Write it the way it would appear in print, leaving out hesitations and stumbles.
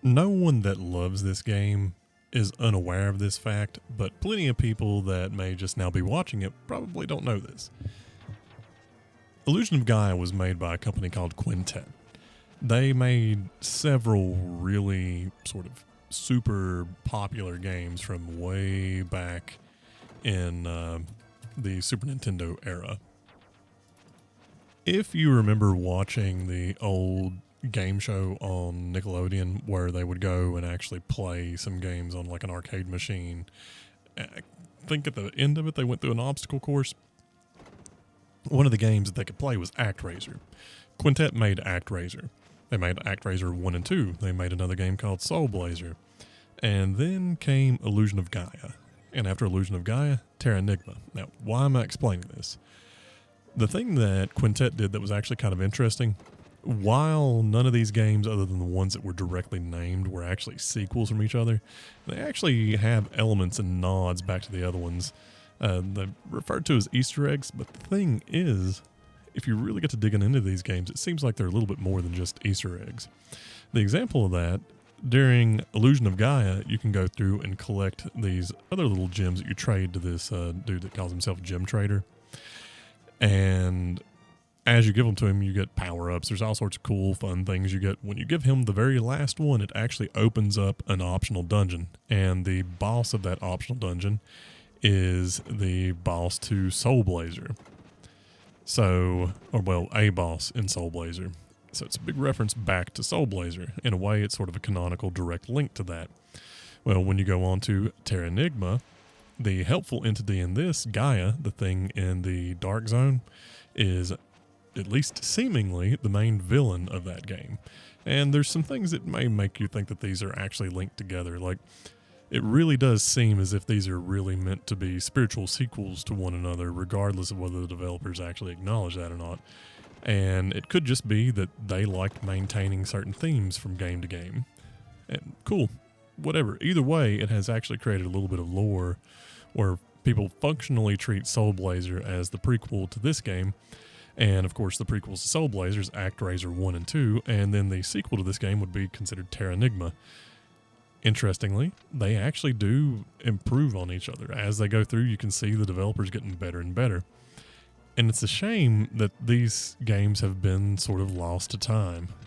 No one that loves this game is unaware of this fact, but plenty of people that may just now be watching it probably don't know this. Illusion of Gaia was made by a company called Quintet. They made several really sort of super popular games from way back in the Super Nintendo era. If you remember watching the old game show on Nickelodeon where they would go and actually play some games on like an arcade machine, I think at the end of it they went through an obstacle course. One of the games that they could play was ActRaiser. Quintet made ActRaiser. They made ActRaiser 1 and 2. They made another game called Soul Blazer. And then came Illusion of Gaia. And after Illusion of Gaia, Terranigma. Now, why am I explaining this? The thing that Quintet did that was actually kind of interesting, while none of these games, other than the ones that were directly named, were actually sequels from each other, they actually have elements and nods back to the other ones. They're referred to as Easter eggs, but the thing is, if you really get to digging into these games, it seems like they're a little bit more than just Easter eggs. The example of that, during Illusion of Gaia, you can go through and collect these other little gems that you trade to this dude that calls himself Gem Trader. And as you give them to him, you get power-ups. There's all sorts of cool, fun things you get. When you give him the very last one, it actually opens up an optional dungeon. And the boss of that optional dungeon is the boss to Soul Blazer. So, or well, a boss in Soul Blazer. So it's a big reference back to Soul Blazer. In a way, it's sort of a canonical direct link to that. Well, when you go on to Terranigma, the helpful entity in this, Gaia, the thing in the Dark Zone, is at least seemingly the main villain of that game. And there's some things that may make you think that these are actually linked together. Like, it really does seem as if these are really meant to be spiritual sequels to one another, regardless of whether the developers actually acknowledge that or not. And it could just be that they liked maintaining certain themes from game to game. And cool, whatever. Either way, it has actually created a little bit of lore where people functionally treat Soul Blazer as the prequel to this game. And of course, the prequels to Soul Blazer is ActRaiser 1 and 2, and then the sequel to this game would be considered Terranigma. Interestingly, they actually do improve on each other. As they go through, you can see the developers getting better and better. And it's a shame that these games have been sort of lost to time.